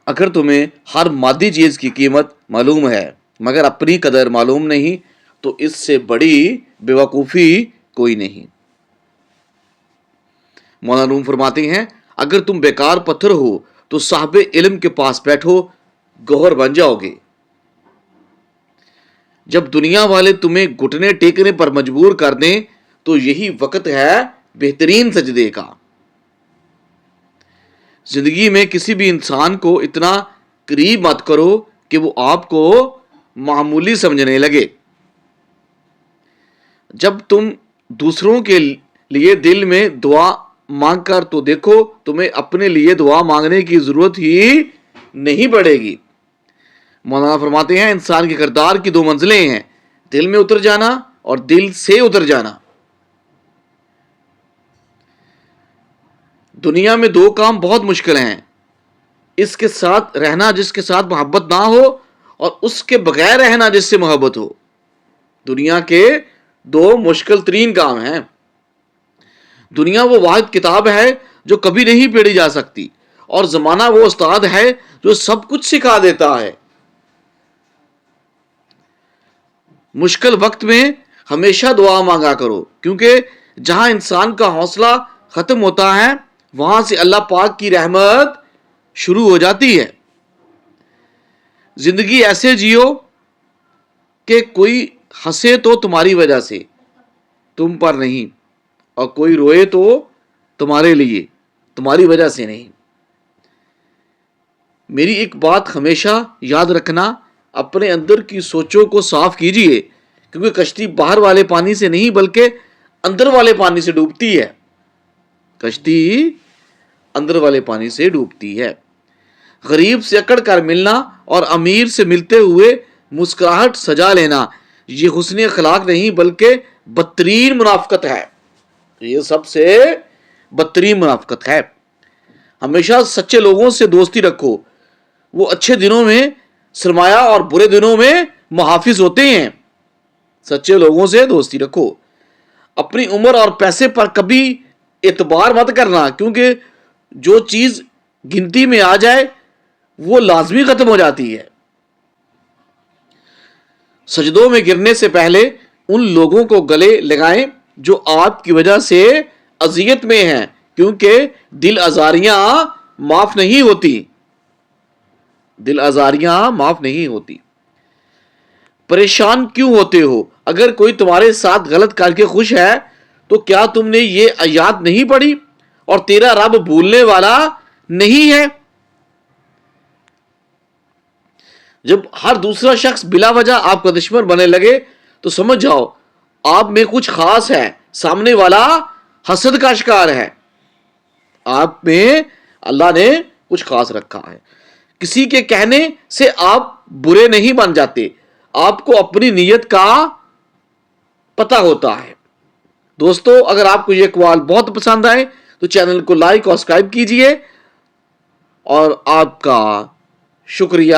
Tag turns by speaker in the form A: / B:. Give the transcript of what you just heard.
A: اگر تمہیں ہر مادی چیز کی قیمت معلوم ہے مگر اپنی قدر معلوم نہیں تو اس سے بڑی بیوقوفی کوئی نہیں۔ مولانا روم فرماتے ہیں اگر تم بیکار پتھر ہو تو صاحب علم کے پاس بیٹھو، گوہر بن جاؤ گے۔ جب دنیا والے تمہیں گھٹنے ٹیکنے پر مجبور کر دیں تو یہی وقت ہے بہترین سجدے کا۔ زندگی میں کسی بھی انسان کو اتنا قریب مت کرو کہ وہ آپ کو معمولی سمجھنے لگے۔ جب تم دوسروں کے لیے دل میں دعا مانگ کر تو دیکھو تمہیں اپنے لیے دعا مانگنے کی ضرورت ہی نہیں پڑے گی۔ مولانا فرماتے ہیں انسان کے کردار کی دو منزلیں ہیں، دل میں اتر جانا اور دل سے اتر جانا۔ دنیا میں دو کام بہت مشکل ہیں، اس کے ساتھ رہنا جس کے ساتھ محبت نہ ہو اور اس کے بغیر رہنا جس سے محبت ہو۔ دنیا کے دو مشکل ترین کام ہیں۔ دنیا وہ واحد کتاب ہے جو کبھی نہیں پڑھی جا سکتی، اور زمانہ وہ استاد ہے جو سب کچھ سکھا دیتا ہے۔ مشکل وقت میں ہمیشہ دعا مانگا کرو، کیونکہ جہاں انسان کا حوصلہ ختم ہوتا ہے وہاں سے اللہ پاک کی رحمت شروع ہو جاتی ہے۔ زندگی ایسے جیو کہ کوئی ہنسے تو تمہاری وجہ سے، تم پر نہیں، اور کوئی روئے تو تمہارے لیے، تمہاری وجہ سے نہیں۔ میری ایک بات ہمیشہ یاد رکھنا، اپنے اندر کی سوچوں کو صاف کیجئے، کیونکہ کشتی باہر والے پانی سے نہیں بلکہ اندر والے پانی سے ڈوبتی ہے۔ کشتی اندر والے پانی سے ڈوبتی ہے۔ غریب سے اکڑ کر ملنا اور امیر سے ملتے ہوئے مسکراہٹ سجا لینا یہ حسن اخلاق نہیں بلکہ بدترین منافقت ہے۔ یہ سب سے بدترین منافقت ہے۔ ہمیشہ سچے لوگوں سے دوستی رکھو، وہ اچھے دنوں میں سرمایہ اور برے دنوں میں محافظ ہوتے ہیں۔ سچے لوگوں سے دوستی رکھو۔ اپنی عمر اور پیسے پر کبھی اعتبار مت کرنا، کیونکہ جو چیز گنتی میں آ جائے وہ لازمی ختم ہو جاتی ہے۔ سجدوں میں گرنے سے پہلے ان لوگوں کو گلے لگائیں جو آپ کی وجہ سے اذیت میں ہیں، کیونکہ دل آزاریاں معاف نہیں ہوتی۔ دل آزاریاں معاف نہیں ہوتی۔ پریشان کیوں ہوتے ہو؟ اگر کوئی تمہارے ساتھ غلط کر کے خوش ہے تو کیا تم نے یہ آیات نہیں پڑھی؟ اور تیرا رب بھولنے والا نہیں ہے۔ جب ہر دوسرا شخص بلا وجہ آپ کا دشمن بننے لگے تو سمجھ جاؤ آپ میں کچھ خاص ہے، سامنے والا حسد کا شکار ہے۔ آپ میں اللہ نے کچھ خاص رکھا ہے۔ کسی کے کہنے سے آپ برے نہیں بن جاتے، آپ کو اپنی نیت کا پتہ ہوتا ہے۔ دوستو، اگر آپ کو یہ اقوال بہت پسند آئے تو چینل کو لائک اور سبسکرائب کیجئے، اور آپ کا شکریہ۔